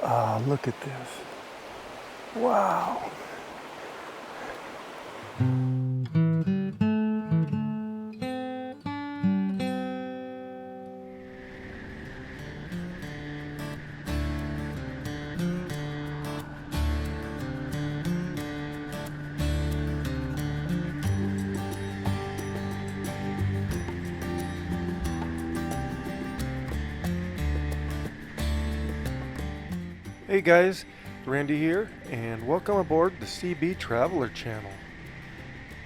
Ah, look at this. Wow. Hey guys, Randy here, and welcome aboard the Seabee Traveler Channel.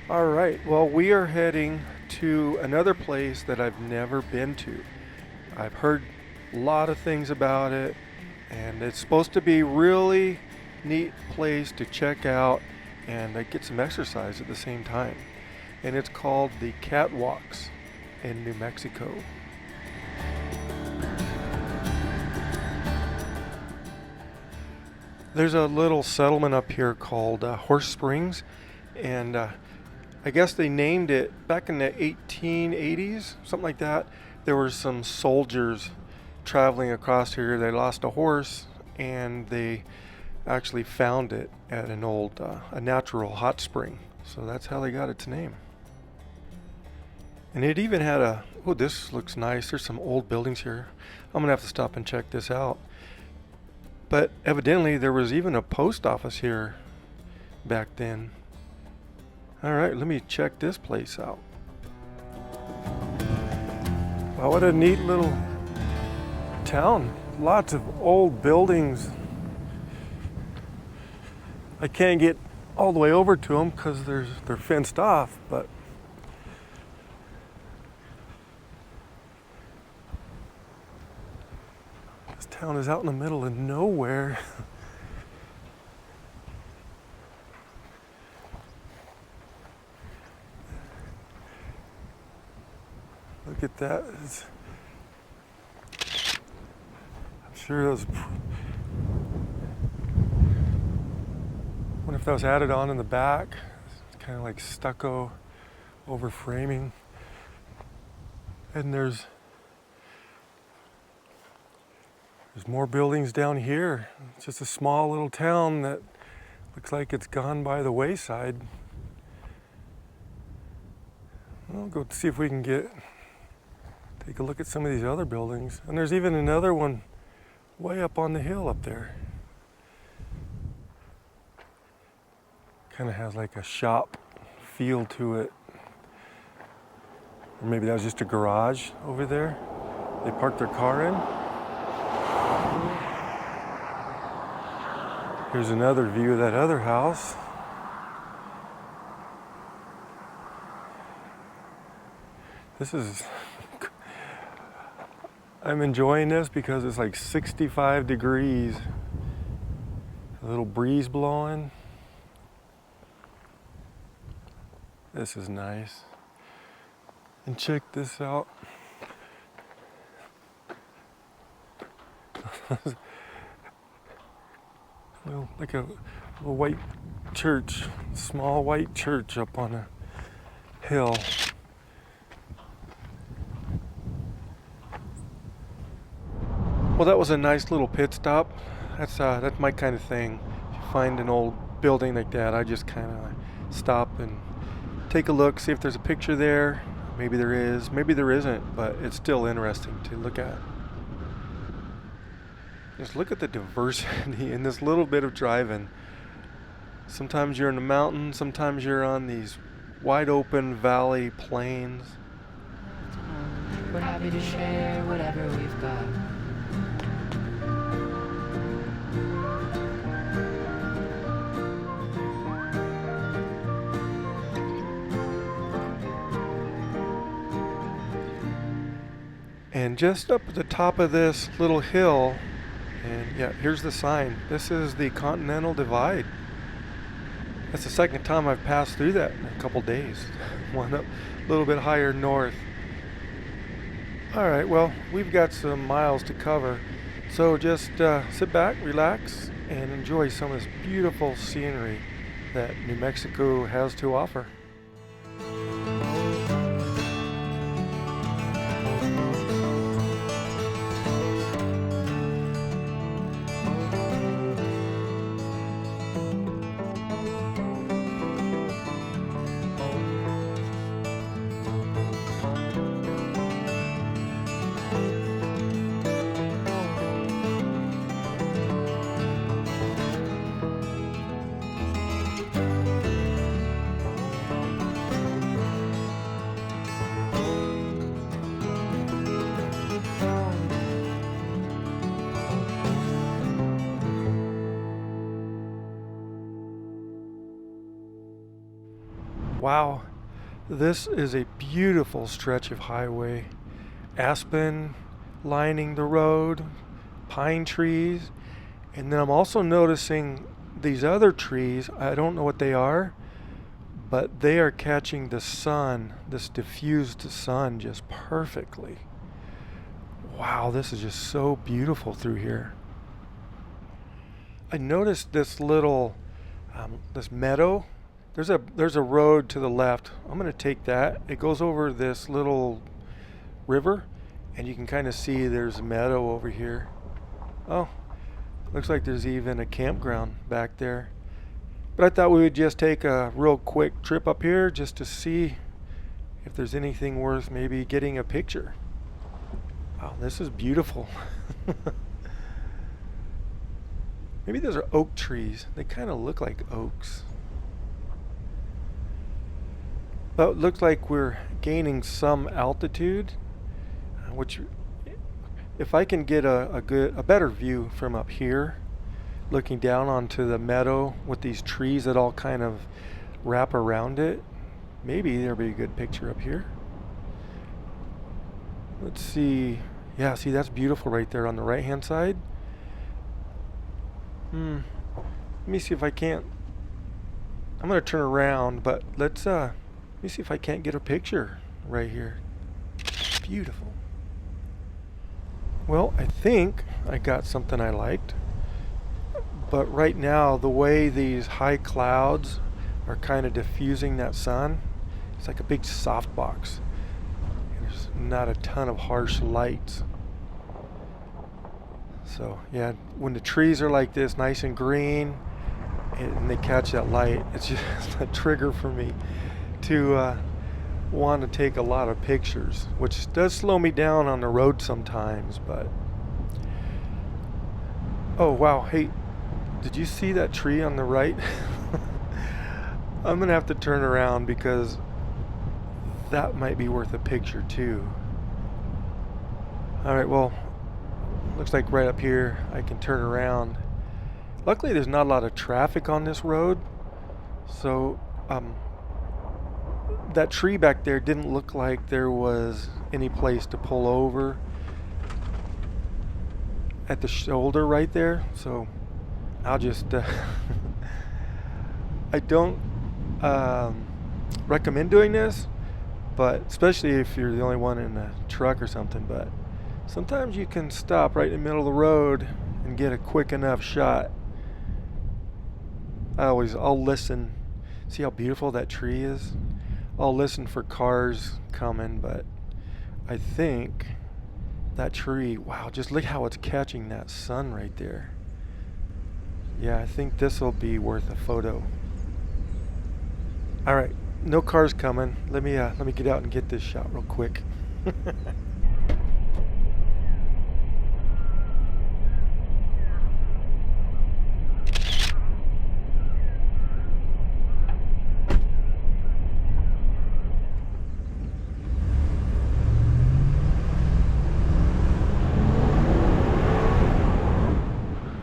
Alright, well, we are heading to another place that I've never been to. I've heard a lot of things about it, and it's supposed to be really neat place to check out and get some exercise at the same time. And it's called the Catwalks in New Mexico. There's a little settlement up here called Horse Springs, and I guess they named it back in the 1880s, something like that. There were some soldiers traveling across here. They lost a horse, and they actually found it at an old, a natural hot spring. So that's how they got its name. And it even had a, oh, this looks nice. There's some old buildings here. I'm gonna have to stop and check this out. But evidently there was even a post office here back then. Alright, let me check this place out. Wow, what a neat little town. Lots of old buildings. I can't get all the way over to them because they're fenced off, but this town is out in the middle of nowhere. Look at that. I'm sure those. I wonder if that was added on in the back. It's kind of like stucco over framing. And there's more buildings down here. It's just a small little town that looks like it's gone by the wayside. We'll go see if we can take a look at some of these other buildings. And there's even another one way up on the hill up there. Kind of has like a shop feel to it. Or maybe that was just a garage over there they parked their car in. Here's another view of that other house. I'm enjoying this because it's like 65 degrees. A little breeze blowing. This is nice. And check this out. Like a white church, small white church up on a hill. Well, that was a nice little pit stop. That's my kind of thing. If you find an old building like that, I just kind of stop and take a look, see if there's a picture there. Maybe there is, maybe there isn't, but it's still interesting to look at. Just look at the diversity in this little bit of driving. Sometimes you're in the mountains, sometimes you're on these wide open valley plains. We're happy to share whatever we've got. And just up at the top of this little hill, and yeah, here's the sign. This is the Continental Divide. That's the second time I've passed through that in a couple days. One up a little bit higher north. All right, well, we've got some miles to cover. So just sit back, relax, and enjoy some of this beautiful scenery that New Mexico has to offer. Wow, this is a beautiful stretch of highway. Aspen lining the road, pine trees, and then I'm also noticing these other trees. I don't know what they are, but they are catching the sun, this diffused sun, just perfectly. Wow, this is just so beautiful through here. I noticed this little, this meadow. There's a road to the left. I'm gonna take that. It goes over this little river, and you can kind of see there's a meadow over here. Oh, looks like there's even a campground back there. But I thought we would just take a real quick trip up here just to see if there's anything worth maybe getting a picture. Wow, this is beautiful. Maybe those are oak trees. They kind of look like oaks. But it looks like we're gaining some altitude, which if I can get a better view from up here, looking down onto the meadow with these trees that all kind of wrap around it, maybe there'll be a good picture up here. Let's see. Yeah, see, that's beautiful right there on the right hand side. Let me see if I can't. I'm gonna turn around, but let me see if I can't get a picture right here. Beautiful. Well, I think I got something I liked. But right now, the way these high clouds are kind of diffusing that sun, it's like a big softbox. There's not a ton of harsh lights. So yeah, when the trees are like this, nice and green, and they catch that light, it's just a trigger for me to want to take a lot of pictures, which does slow me down on the road sometimes. But oh wow, hey, did you see that tree on the right? I'm gonna have to turn around because that might be worth a picture too. Alright, well, looks like right up here I can turn around. Luckily there's not a lot of traffic on this road, so that tree back there didn't look like there was any place to pull over at the shoulder right there, so I'll just I don't recommend doing this, but especially if you're the only one in a truck or something. But sometimes you can stop right in the middle of the road and get a quick enough shot. I'll listen. See how beautiful that tree is? I'll listen for cars coming, but I think that tree, wow, just look how it's catching that sun right there. Yeah, I think this will be worth a photo. All right, no cars coming. Let me get out and get this shot real quick.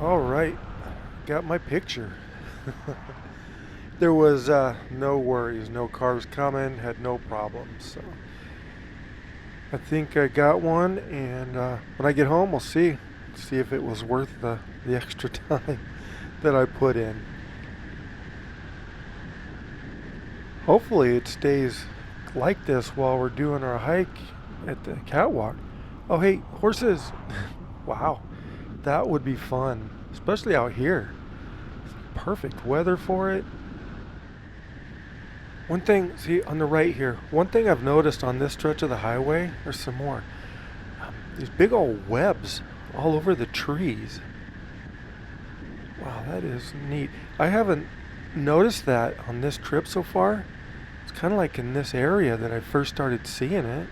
All right, got my picture. There was no worries, no cars coming, had no problems. So I think I got one, and when I get home, we'll see if it was worth the extra time that I put in. Hopefully it stays like this while we're doing our hike at the catwalk. Oh hey, horses. Wow, that would be fun, especially out here. Perfect weather for it. One thing, see on the right here, one thing I've noticed on this stretch of the highway, there's some more. These big old webs all over the trees. Wow, that is neat. I haven't noticed that on this trip so far. It's kind of like in this area that I first started seeing it.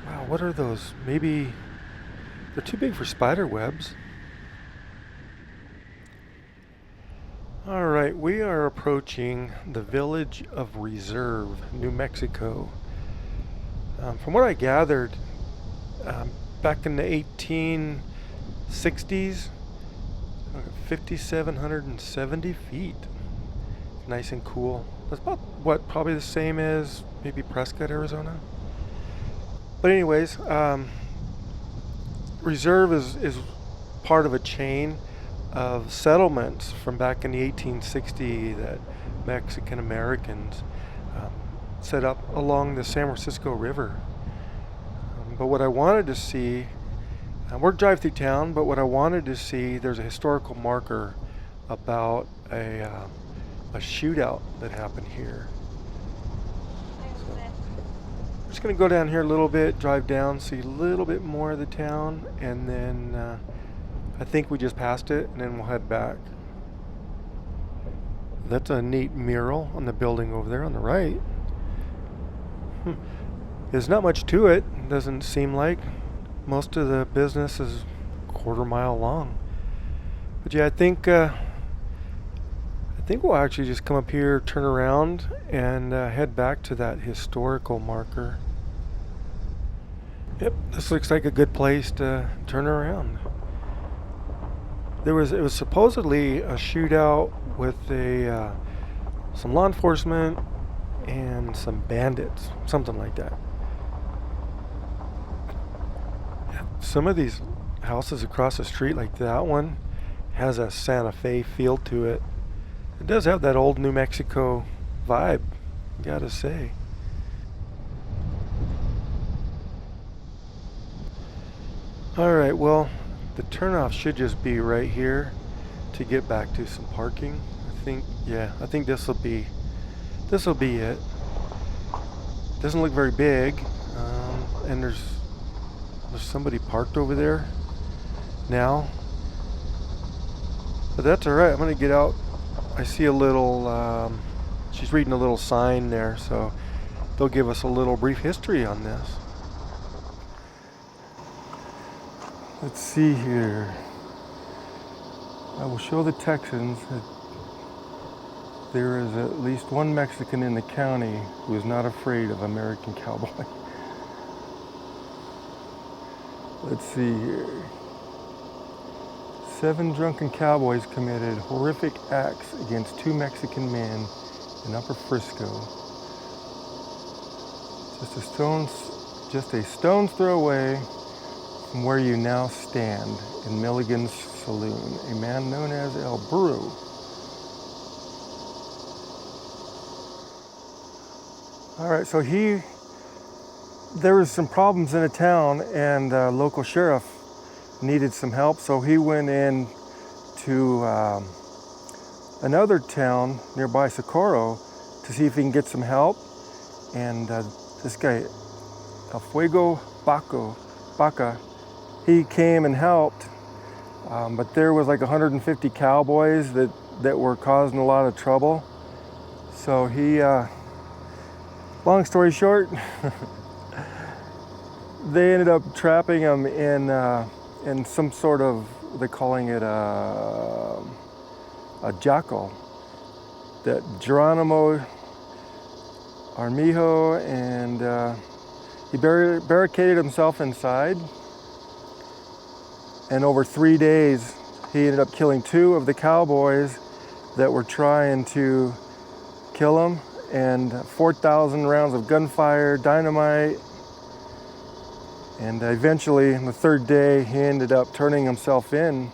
Wow, what are those? Maybe they're too big for spider webs. All right, we are approaching the village of Reserve, New Mexico. From what I gathered, back in the 1860s, 5,770 feet. nice and cool. That's about what, probably the same as maybe Prescott, Arizona. But anyways, Reserve is part of a chain of settlements from back in the 1860s that Mexican Americans set up along the San Francisco River. But what I wanted to see, we're drive through town, but what I wanted to see, there's a historical marker about a shootout that happened here. So, I'm just going to go down here a little bit, drive down, see a little bit more of the town, and then I think we just passed it, and then we'll head back. That's a neat mural on the building over there on the right. There's not much to it, doesn't seem like. Most of the business is a quarter mile long. But yeah, I think we'll actually just come up here, turn around, and head back to that historical marker. Yep, this looks like a good place to turn around. It was supposedly a shootout with some law enforcement and some bandits, something like that. Some of these houses across the street, like that one, has a Santa Fe feel to it. It does have that old New Mexico vibe, gotta say. Alright, well, the turnoff should just be right here to get back to some parking. I think this'll be it. Doesn't look very big, and there's somebody parked over there now. But that's alright, I'm gonna get out. I see a little, she's reading a little sign there, so they'll give us a little brief history on this. Let's see here. I will show the Texans that there is at least one Mexican in the county who is not afraid of American cowboy. Let's see here. 7 drunken cowboys committed horrific acts against 2 Mexican men in Upper Frisco. Just a stone's throw away from where you now stand in Milligan's saloon, a man known as El Burro. All right, so there was some problems in a town, and local sheriff needed some help, so he went in to another town nearby, Socorro, to see if he can get some help. And this guy, El Fuego Baca, he came and helped, but there was like 150 cowboys that were causing a lot of trouble. So he, long story short, they ended up trapping him in some sort of, they're calling it a jackal, that Geronimo Armijo, and he barricaded himself inside. And over 3 days, he ended up killing 2 of the cowboys that were trying to kill him, and 4,000 rounds of gunfire, dynamite. And eventually, on the 3rd day, he ended up turning himself in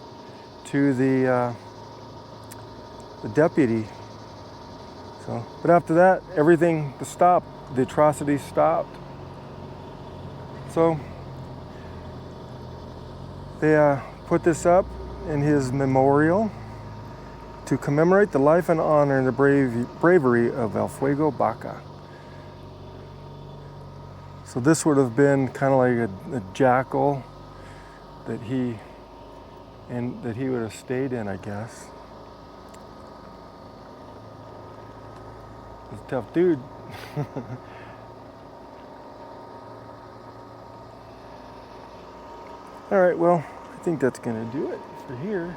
to the deputy. So, but after that, everything stopped. The atrocities stopped. So they put this up in his memorial to commemorate the life and honor and the bravery of El Fuego Baca. So this would have been kind of like a jackal that he would have stayed in, I guess. He's a tough dude. All right, well, I think that's gonna do it for here.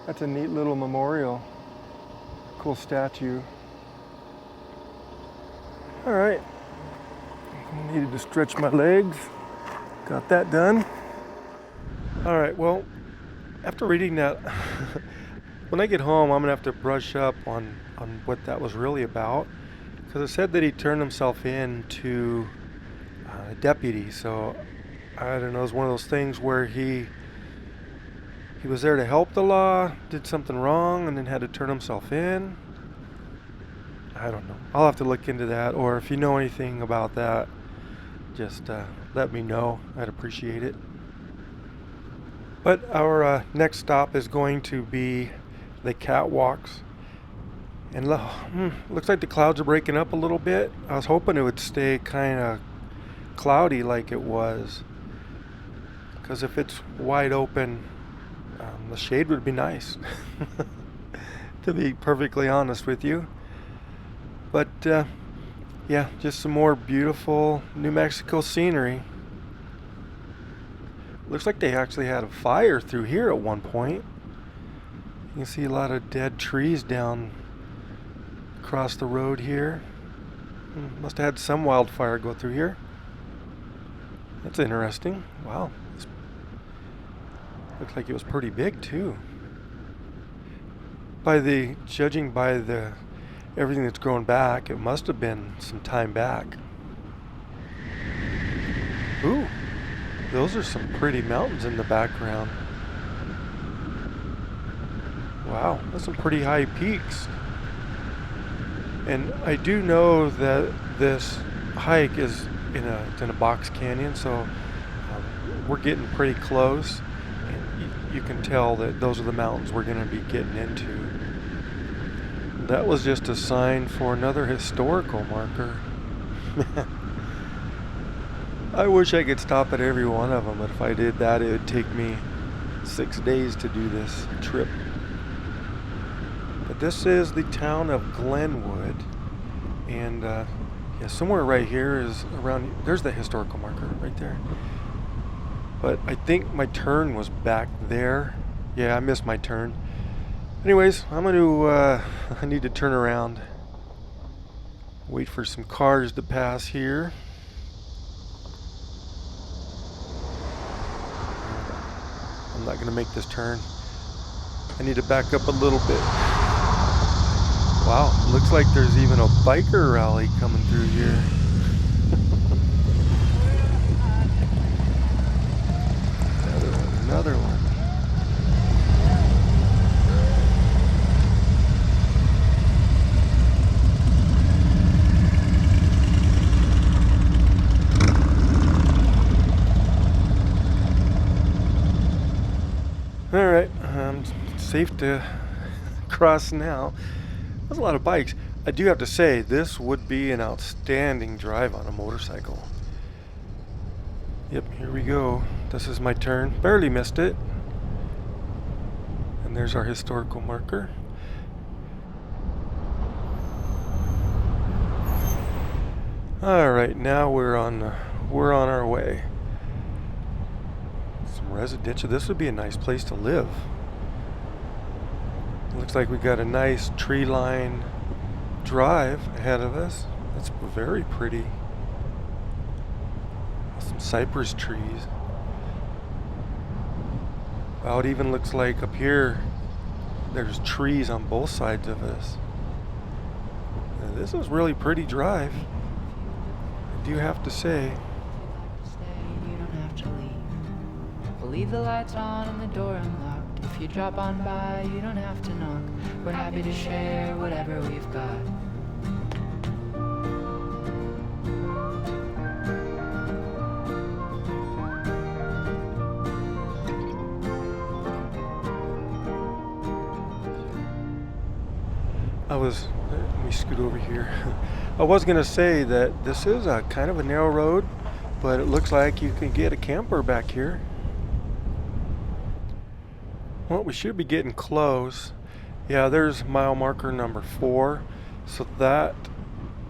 That's a neat little memorial. Cool statue. All right, needed to stretch my legs. Got that done. All right, well, after reading that, when I get home, I'm gonna have to brush up on what that was really about, because it said that he turned himself in to a deputy. So I don't know. It's one of those things where he was there to help the law, did something wrong, and then had to turn himself in. I don't know. I'll have to look into that, or if you know anything about that, just let me know. I'd appreciate it. But our next stop is going to be the Catwalks. And looks like the clouds are breaking up a little bit. I was hoping it would stay kind of cloudy like it was, because if it's wide open, the shade would be nice, to be perfectly honest with you. But yeah, just some more beautiful New Mexico scenery. Looks like they actually had a fire through here at one point. You can see a lot of dead trees down across the road here. Must have had some wildfire go through here. That's interesting. Wow. Looks like it was pretty big too. Judging by everything that's grown back, it must have been some time back. Ooh, those are some pretty mountains in the background. Wow, that's some pretty high peaks. And I do know that this hike is it's in a box canyon, so we're getting pretty close. And you can tell that those are the mountains we're going to be getting into. That was just a sign for another historical marker. I wish I could stop at every one of them, but if I did that, it would take me 6 days to do this trip. But this is the town of Glenwood, and yeah, somewhere right here is around. There's the historical marker right there. But I think my turn was back there. Yeah, I missed my turn. Anyways, I'm going to, I need to turn around. Wait for some cars to pass here. I'm not going to make this turn. I need to back up a little bit. Wow, looks like there's even a biker rally coming through here. Another one. All right, safe to cross now. There's a lot of bikes. I do have to say, this would be an outstanding drive on a motorcycle. Yep, here we go. This is my turn. Barely missed it. And there's our historical marker. All right, now we're on our way. Some residential. This would be a nice place to live. Looks like we got a nice tree-lined drive ahead of us. That's very pretty. Some cypress trees. Wow, it even looks like up here there's trees on both sides of us. Now, this is really pretty drive, I do have to say. Stay, you don't have to leave. We'll leave the lights on and the door unlocked. If you drop on by, you don't have to knock. We're happy to share whatever we've got. Let me scoot over here. I was going to say that this is a kind of a narrow road, but it looks like you can get a camper back here. Well, we should be getting close. Yeah, there's mile marker number 4. So that,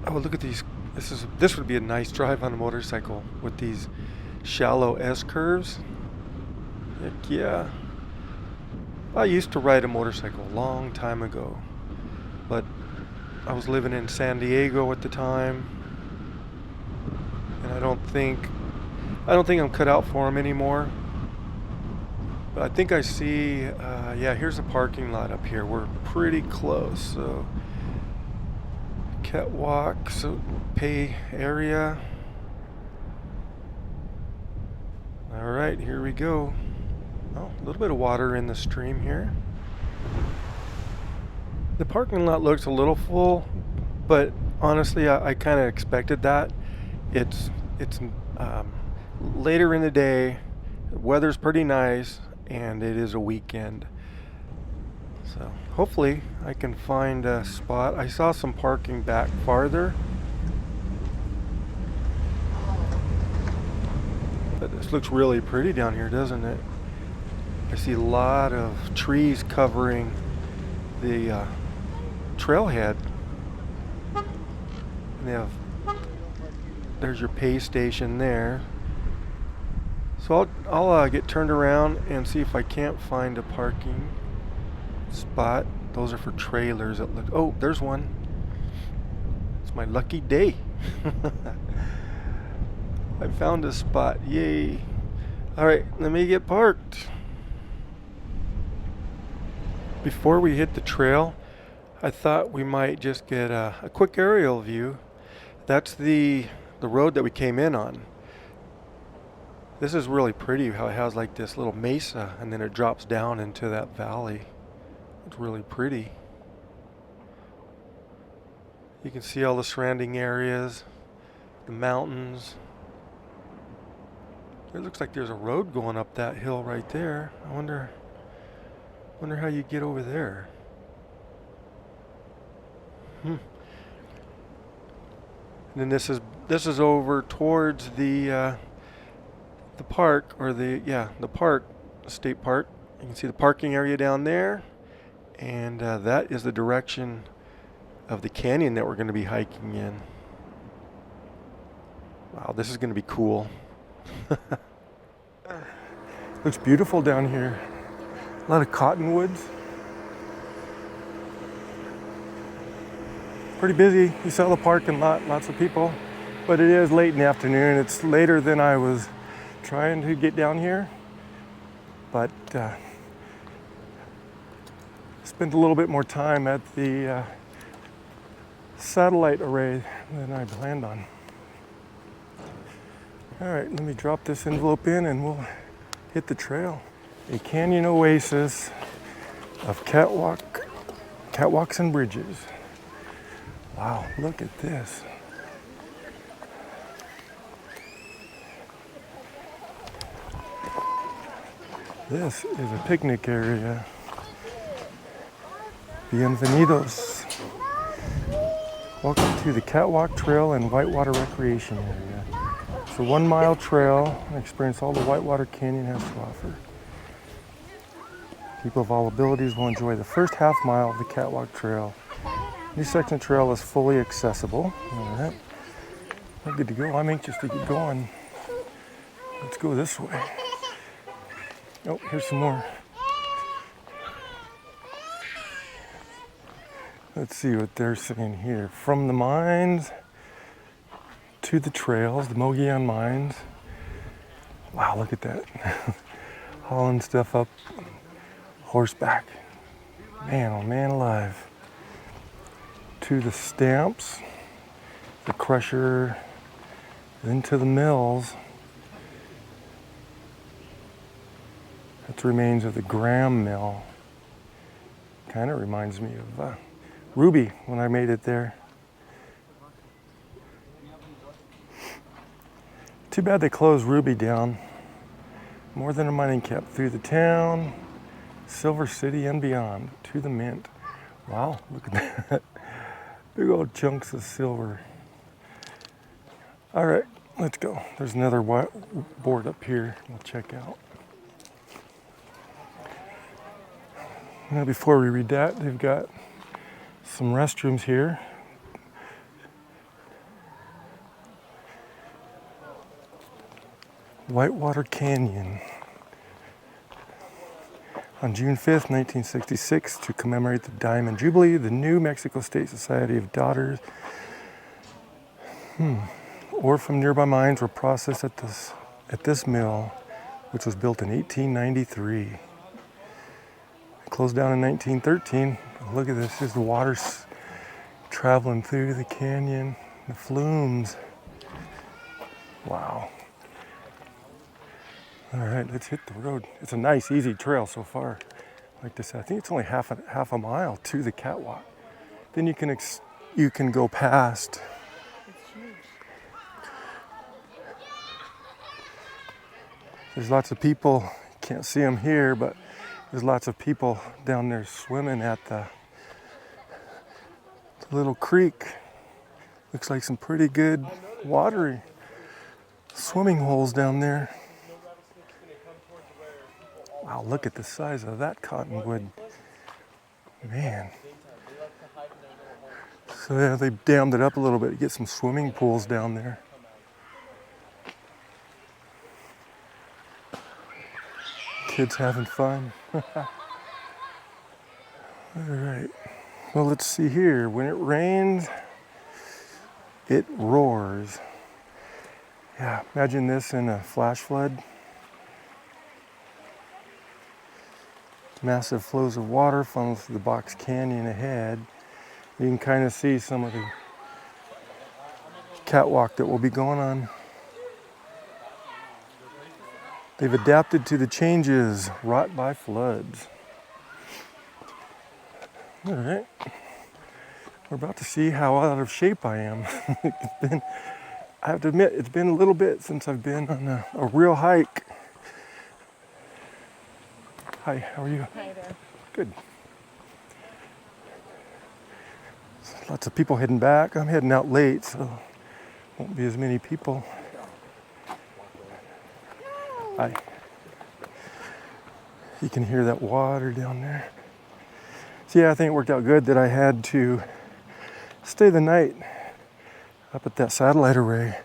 oh, look at these. This would be a nice drive on a motorcycle with these shallow S curves. Heck yeah. I used to ride a motorcycle a long time ago, but I was living in San Diego at the time, and I don't think I'm cut out for them anymore. But I think I see, yeah, here's a parking lot up here. We're pretty close. So, Catwalk, so pay area. All right, here we go. Oh, a little bit of water in the stream here. The parking lot looks a little full, but honestly, I kind of expected that. It's later in the day, the weather's pretty nice, and it is a weekend. So hopefully I can find a spot. I saw some parking back farther. But this looks really pretty down here, doesn't it? I see a lot of trees covering the trailhead. And there's your pay station there. So I'll get turned around and see if I can't find a parking spot. Those are for trailers. Oh, there's one. It's my lucky day. I found a spot. Yay. All right, let me get parked. Before we hit the trail, I thought we might just get a quick aerial view. That's the road that we came in on. This is really pretty how it has like this little mesa and then it drops down into that valley. It's really pretty. You can see all the surrounding areas, the mountains. It looks like there's a road going up that hill right there. I wonder how you get over there. And then this is over towards the park, or the park, the state park. You can see the parking area down there, and that is the direction of the canyon that we're going to be hiking in. Wow, this is going to be cool. Looks beautiful down here. A lot of cottonwoods. Pretty busy. You saw the parking lot, lots of people. But it is late in the afternoon. It's later than I was trying to get down here. But spent a little bit more time at the satellite array than I planned on. All right, let me drop this envelope in and we'll hit the trail. A canyon oasis of catwalks and bridges. Wow, look at this. This is a picnic area. Bienvenidos. Welcome to the Catwalk Trail and Whitewater Recreation Area. It's a 1 mile trail and experience all the Whitewater Canyon has to offer. People of all abilities will enjoy the first half mile of the Catwalk Trail. This section of trail is fully accessible. All right, we're good to go. I'm anxious to get going. Let's go this way. Oh, here's some more. Let's see what they're saying here. From the mines to the trails, the Mogollon mines. Wow, look at that. Hauling stuff up horseback. Man, oh man alive. To the stamps, the crusher, then to the mills. That's the remains of the Graham mill. Kind of reminds me of Ruby when I made it there. Too bad they closed Ruby down. More than a mining camp through the town, Silver City and beyond, to the mint. Wow, look at that. Big old chunks of silver. All right, let's go. There's another board up here we'll check out. Now before we read that, they've got some restrooms here. Whitewater Canyon. On June 5th, 1966, to commemorate the Diamond Jubilee, the New Mexico State Society of Daughters ore from nearby mines were processed at this mill. which was built in 1893. It closed down in 1913. Look at this, there's the water traveling through the canyon, the flumes. Wow. All right, let's hit the road. It's a nice, easy trail so far. Like this, I think it's only half a mile to the catwalk. Then you can go past. It's huge. There's lots of people. Can't see them here, but there's lots of people down there swimming at the little creek. Looks like some pretty good watery swimming holes down there. Wow, look at the size of that cottonwood. Man. So yeah, they dammed it up a little bit to get some swimming pools down there. Kids having fun. All right. Well, let's see here. When it rains, it roars. Yeah, imagine this in a flash flood. Massive flows of water funnel through the box canyon ahead. You can kind of see some of the catwalk that we'll be going on. They've adapted to the changes wrought by floods. All right. We're about to see how out of shape I am. I have to admit, it's been a little bit since I've been on a real hike. Hi, how are you? Hi there. Good. Lots of people heading back. I'm heading out late, so won't be as many people. Hi. You can hear that water down there. So yeah, I think it worked out good that I had to stay the night up at that satellite array.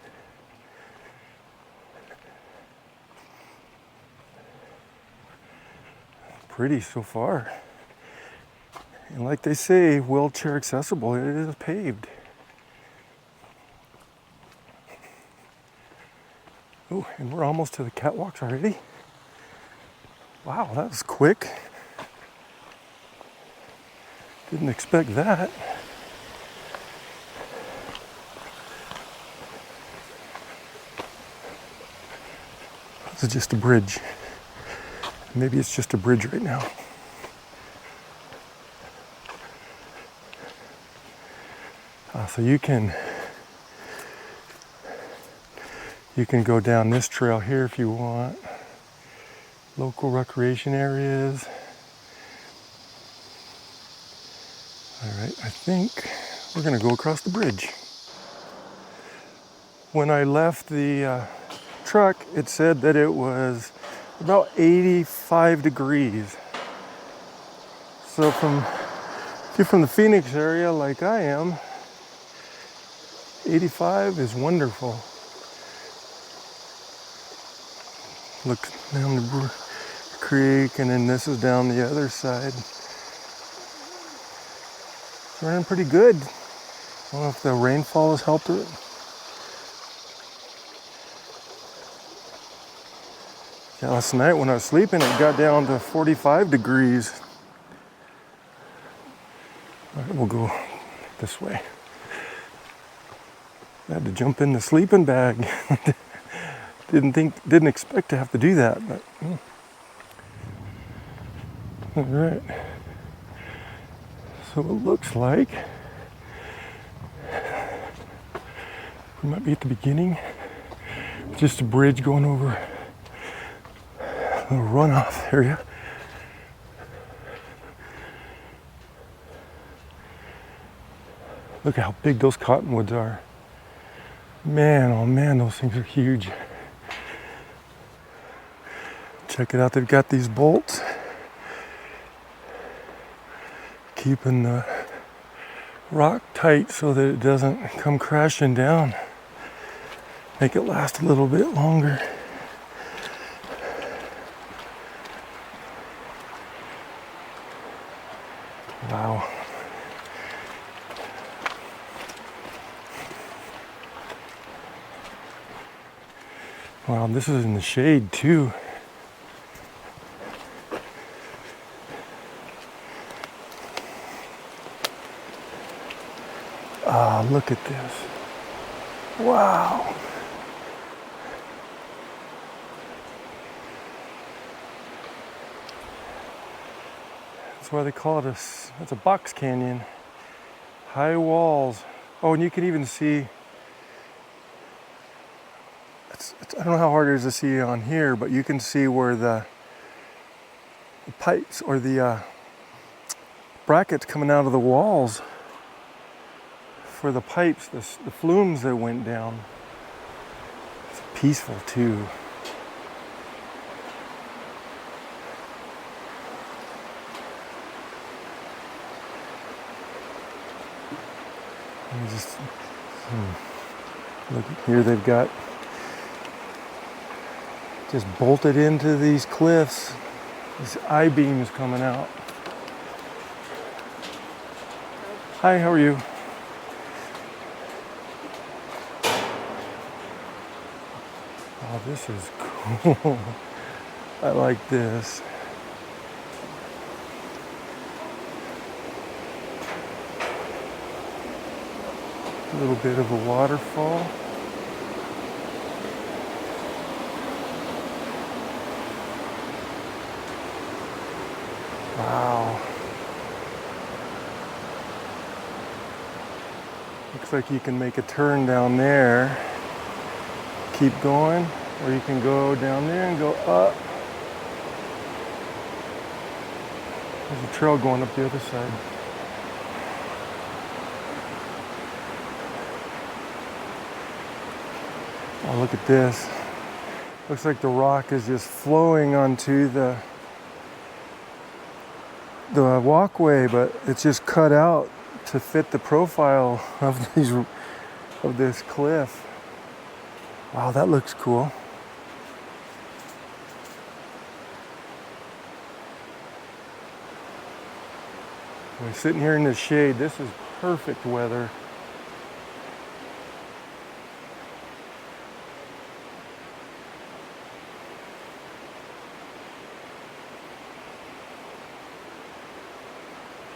Pretty so far. And like they say, wheelchair accessible, it is paved. Oh, and we're almost to the catwalks already. Wow, that was quick. Didn't expect that. This is just a bridge. Maybe it's just a bridge right now. So you can go down this trail here if you want. Local recreation areas. All right, I think we're gonna go across the bridge. When I left the truck, it said that it was about 85 degrees. So if you're from the Phoenix area like I am, 85 is wonderful. Look down the creek, and then this is down the other side. It's running pretty good. I don't know if the rainfall has helped it. Yeah, last night when I was sleeping, it got down to 45 degrees. All right, we'll go this way. I had to jump in the sleeping bag. Didn't expect to have to do that, but all right. So it looks like we might be at the beginning. Just a bridge going over a little runoff area. Look at how big those cottonwoods are. Man, oh man, those things are huge. Check it out, they've got these bolts keeping the rock tight so that it doesn't come crashing down. Make it last a little bit longer. Wow. Wow, this is in the shade too. Wow, look at this. Wow. That's why they call it it's a box canyon. High walls. Oh, and you can even see, I don't know how hard it is to see on here, but you can see where the pipes or the brackets coming out of the walls for the pipes, the flumes that went down. It's peaceful too. And just look here, they've got just bolted into these cliffs, these I-beams coming out. Hi, how are you? Oh, this is cool. I like this. A little bit of a waterfall. Wow. Looks like you can make a turn down there. Keep going, or you can go down there and go up. There's a trail going up the other side. Oh, look at this. Looks like the rock is just flowing onto the walkway, but it's just cut out to fit the profile of this cliff. Wow, that looks cool. We're sitting here in the shade. This is perfect weather.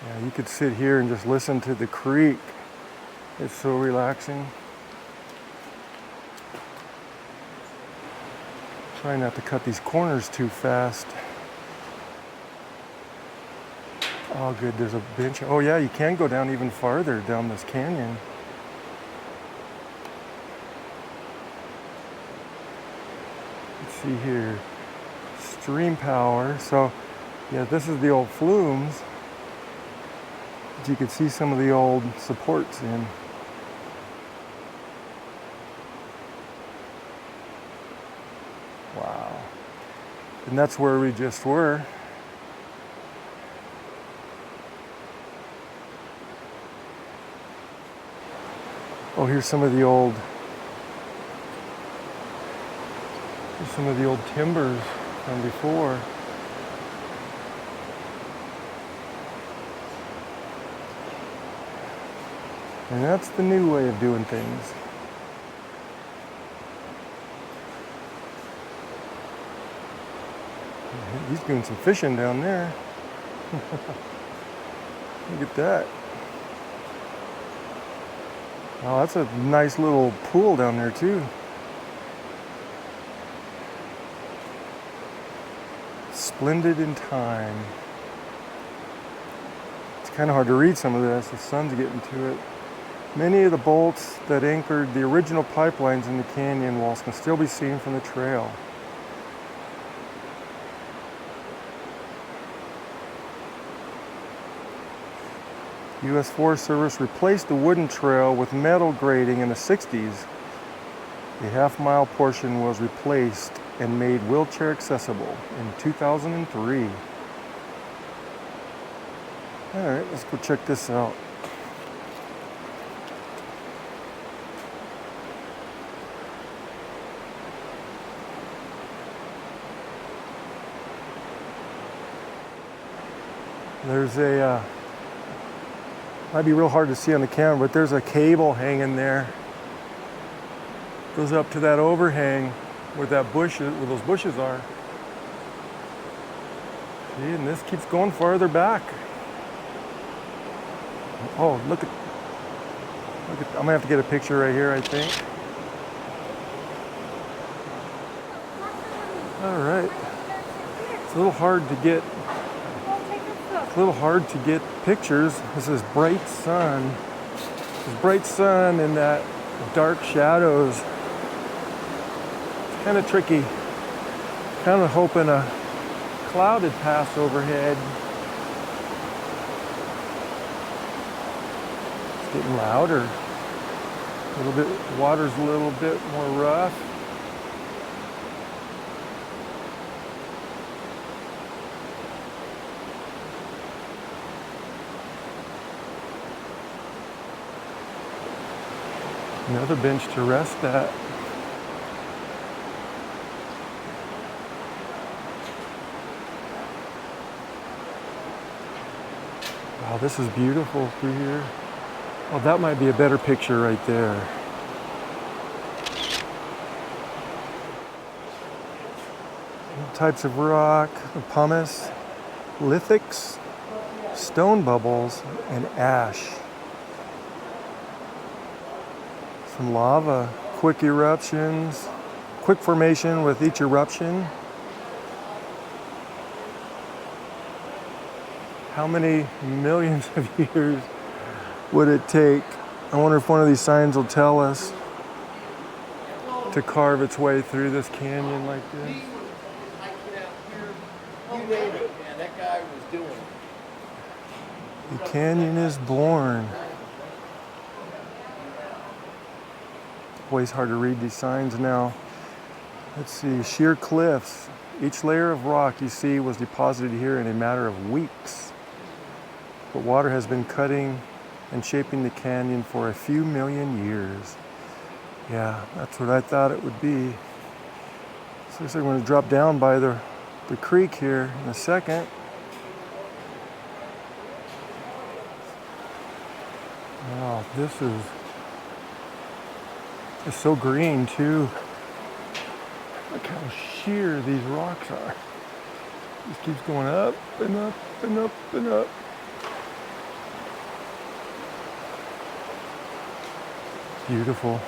Yeah, you could sit here and just listen to the creek. It's so relaxing. Try not to cut these corners too fast. Oh, good, there's a bench. Oh yeah, you can go down even farther down this canyon. Let's see here. Stream power. So, yeah, this is the old flumes. You can see some of the old supports in. Wow. And that's where we just were. Oh, here's some of the old timbers from before. And that's the new way of doing things. He's doing some fishing down there. Look at that. Oh, that's a nice little pool down there too. Splendid in time. It's kind of hard to read some of this. The sun's getting to it. Many of the bolts that anchored the original pipelines in the canyon walls can still be seen from the trail. U.S. Forest Service replaced the wooden trail with metal grading in the 60s. The half-mile portion was replaced and made wheelchair accessible in 2003. All right, let's go check this out. There's a, might be real hard to see on the camera, but there's a cable hanging there. Goes up to that overhang where that bush is, where those bushes are. See, and this keeps going farther back. Oh, look at, I'm gonna have to get a picture right here, I think. All right. It's a little hard to get. It's a little hard to get pictures. This is bright sun. This bright sun and that dark shadows. It's kind of tricky. Kind of hoping a cloud had passed overhead. It's getting louder. A little bit. Water's a little bit more rough. Another bench to rest at. Wow, this is beautiful through here. Oh, that might be a better picture right there. All types of rock, pumice, lithics, stone bubbles, and ash. Some lava, quick eruptions, quick formation with each eruption. How many millions of years would it take? I wonder if one of these signs will tell us to carve its way through this canyon like this. You name it, man, that guy was doing it. The canyon is born. Always hard to read these signs now. Let's see, sheer cliffs. Each layer of rock you see was deposited here in a matter of weeks. But water has been cutting and shaping the canyon for a few million years. Yeah, that's what I thought it would be. So I'm going to drop down by the creek here in a second. Wow, this is it's so green too. Look how sheer these rocks are. Just keeps going up and up and up and up. Beautiful.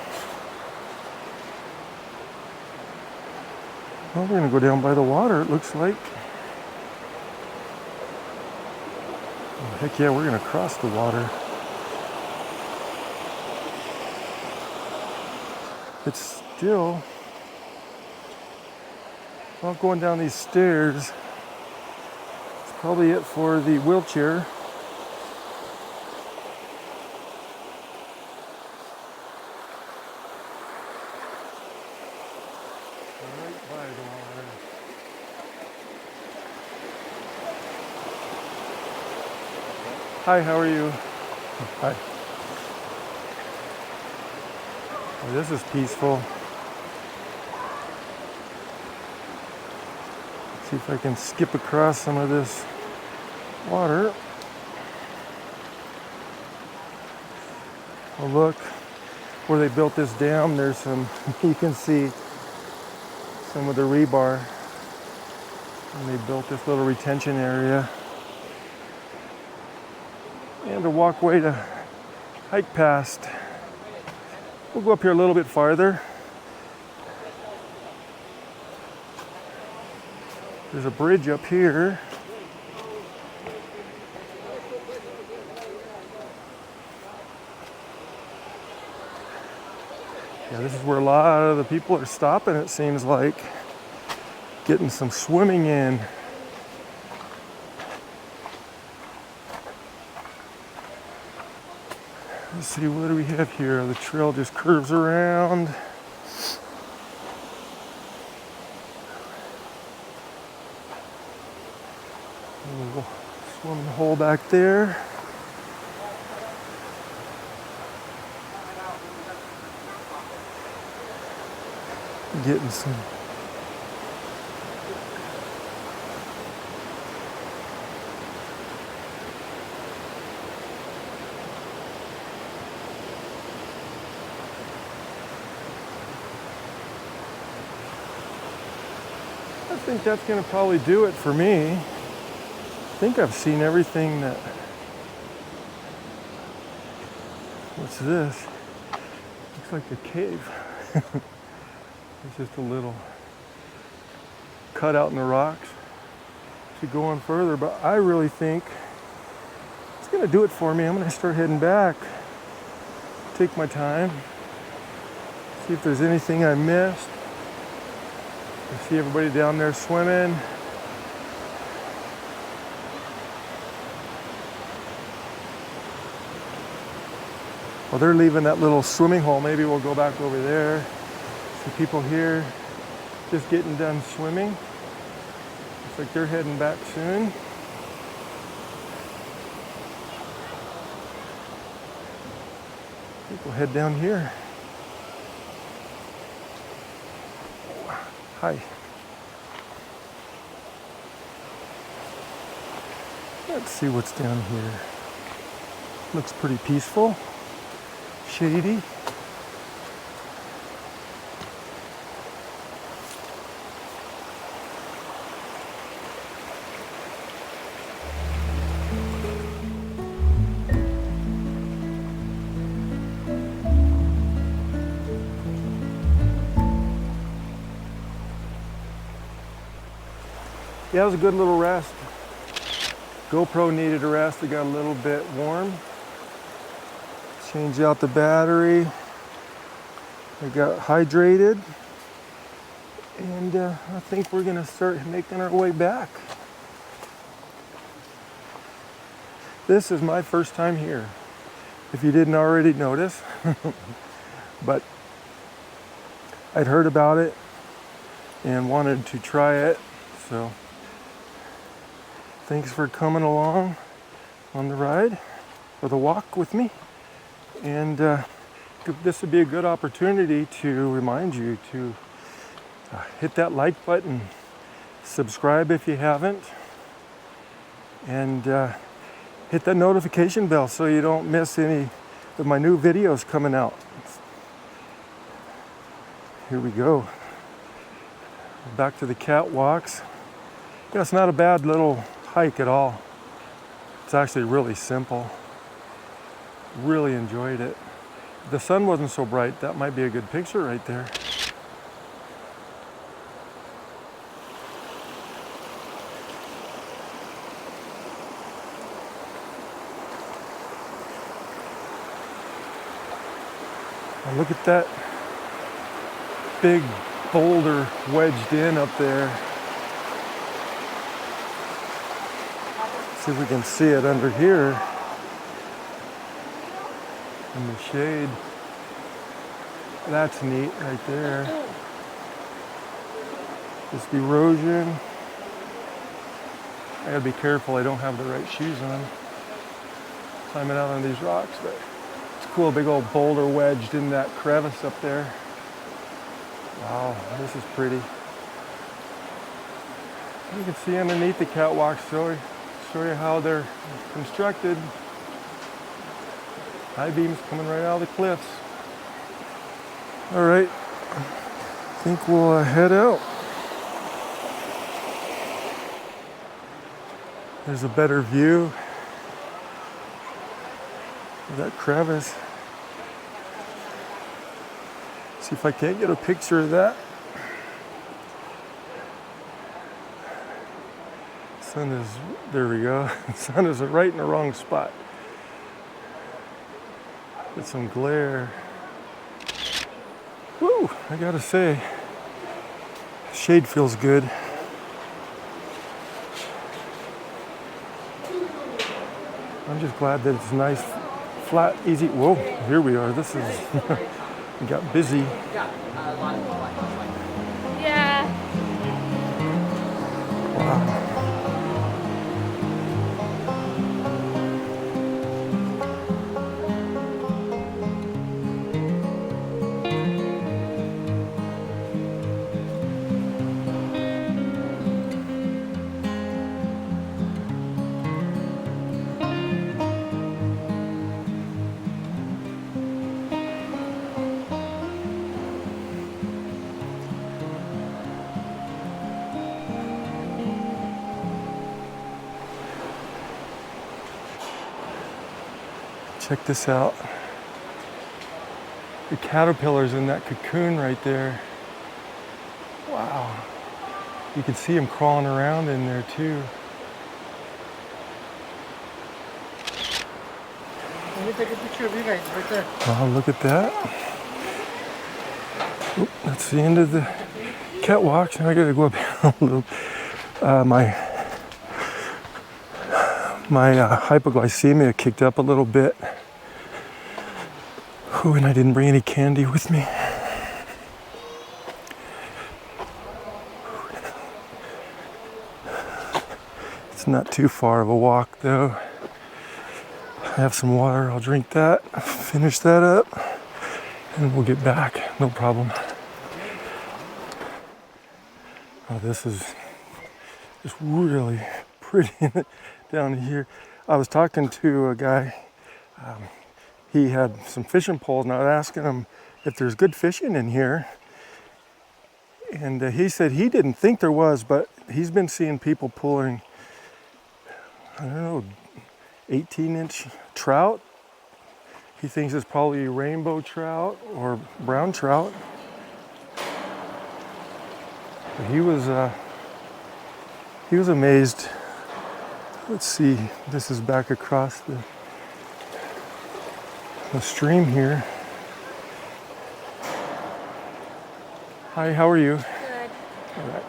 Well, we're gonna go down by the water, it looks like. Oh, heck yeah, we're gonna cross the water. It's still, well, going down these stairs, it's probably it for the wheelchair. Right by the water. Hi, how are you? Hi. Oh, this is peaceful. Let's see if I can skip across some of this water. Oh, look, where they built this dam, there's some, you can see some of the rebar. And they built this little retention area. And a walkway to hike past. We'll go up here a little bit farther. There's a bridge up here. Yeah, this is where a lot of the people are stopping, it seems like. Getting some swimming in. Let's see, what do we have here? The trail just curves around. A little swimming hole back there. Getting some I think that's going to probably do it for me. I think I've seen everything that... What's this? Looks like a cave. It's just a little cut out in the rocks to go on further, but I really think it's gonna do it for me. I'm gonna start heading back. Take my time. See if there's anything I missed. I see everybody down there swimming. Well, they're leaving that little swimming hole. Maybe we'll go back over there. See people here just getting done swimming. Looks like they're heading back soon. I think we'll head down here. Hi. Let's see what's down here. Looks pretty peaceful. Shady. Yeah, it was a good little rest. GoPro needed a rest. It got a little bit warm. Change out the battery. I got hydrated. And I think we're gonna start making our way back. This is my first time here, if you didn't already notice. But I'd heard about it and wanted to try it, so thanks for coming along on the ride or the walk with me. And this would be a good opportunity to remind you to hit that like button, subscribe if you haven't, and hit that notification bell so you don't miss any of my new videos coming out. Here we go. Back to the catwalks. Yeah, it's not a bad little hike at all. It's actually really simple. Really enjoyed it. If the sun wasn't so bright, that might be a good picture right there. Now look at that big boulder wedged in up there. See if we can see it under here in the shade. That's neat right there. Just erosion. I gotta be careful I don't have the right shoes on. Climbing out on these rocks, but it's cool, big old boulder wedged in that crevice up there. Wow, this is pretty. You can see underneath the catwalks, show you how they're constructed. High beams coming right out of the cliffs. All right, I think we'll head out. There's a better view of that crevice. See if I can't get a picture of that. Sun is, there we go. Sun is right in the wrong spot. Get some glare. Woo, I gotta say, shade feels good. I'm just glad that it's nice, flat, easy. Whoa, here we are. This is, we got busy. Yeah. Wow. Check this out. the caterpillars in that cocoon right there. Wow. You can see them crawling around in there too. Let me take a picture of you guys right there. Oh, look at that. Oop, that's the end of the catwalks. Now I gotta go up here a little. My hypoglycemia kicked up a little bit. Ooh, and I didn't bring any candy with me. It's not too far of a walk though. I have some water, I'll drink that, finish that up, and we'll get back, no problem. Oh, this is just really pretty down here. I was talking to a guy, he had some fishing poles, and I was asking him if there's good fishing in here. And he said he didn't think there was, but he's been seeing people pulling, I don't know, 18-inch trout. He thinks it's probably rainbow trout or brown trout. But he was amazed. Let's see, this is back across the stream here. Hi, how are you? Good. All right.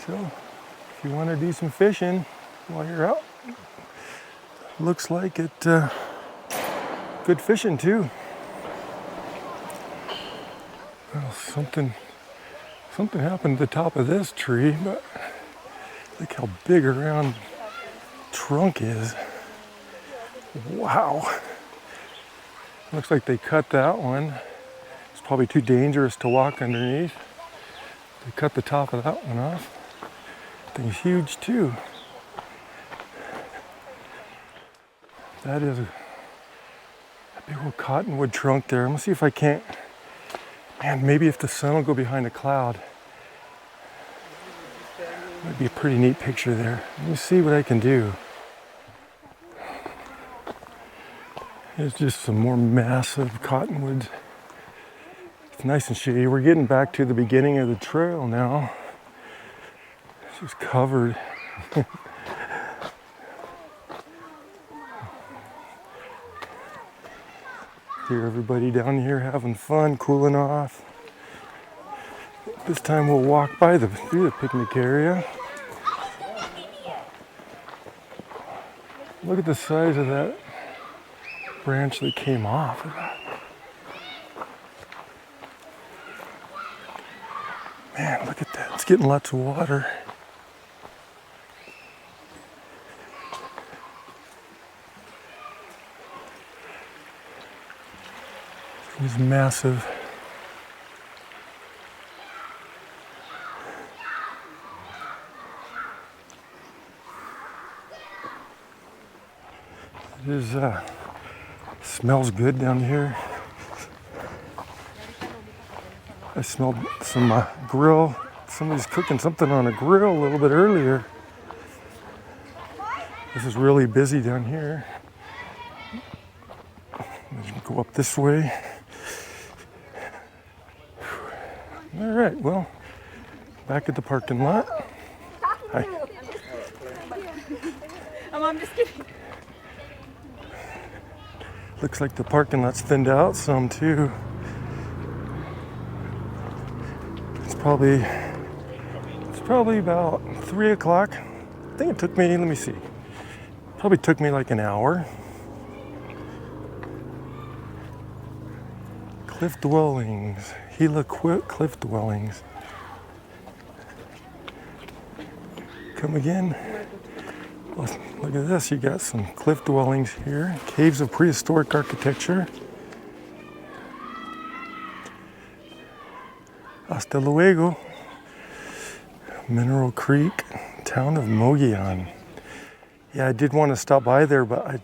So, if you want to do some fishing while you're out, looks like it good fishing too. Well, something happened at the top of this tree, but look how big a round trunk is. Wow. Looks like they cut that one. It's probably too dangerous to walk underneath. They cut the top of that one off. Thing's huge too. That is a big old cottonwood trunk there. I'm gonna see if I can't, man, maybe if the sun will go behind a cloud. Might be a pretty neat picture there. Let me see what I can do. There's just some more massive cottonwoods. It's nice and shady. We're getting back to the beginning of the trail now. It's just covered. Hear everybody down here having fun, cooling off. This time we'll walk through the picnic area. Look at the size of that branch that came off of that. Man, look at that. It's getting lots of water. It's massive. It is, smells good down here. I smelled some grill. Somebody's cooking something on a grill a little bit earlier. This is really busy down here. Go up this way. All right, well, back at the parking lot. Hi. I'm just kidding. Looks like the parking lot's thinned out some too. It's probably about 3 o'clock. I think it took me, let me see. Probably took me like an hour. Cliff dwellings, Gila cliff dwellings. Come again. Well, look at this, you got some cliff dwellings here. Caves of prehistoric architecture. Hasta luego. Mineral Creek, town of Mogollon. Yeah, I did want to stop by there, but I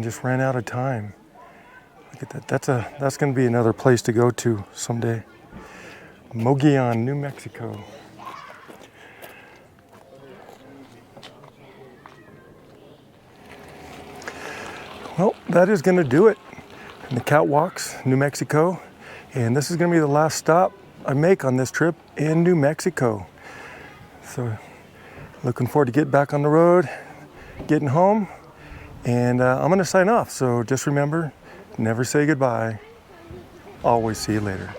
just ran out of time. Look at that. That's going to be another place to go to someday. Mogollon, New Mexico. Well, that is going to do it in the Catwalks, New Mexico. And this is gonna be the last stop I make on this trip in New Mexico. So looking forward to getting back on the road, getting home, and I'm gonna sign off. So just remember, never say goodbye, always see you later.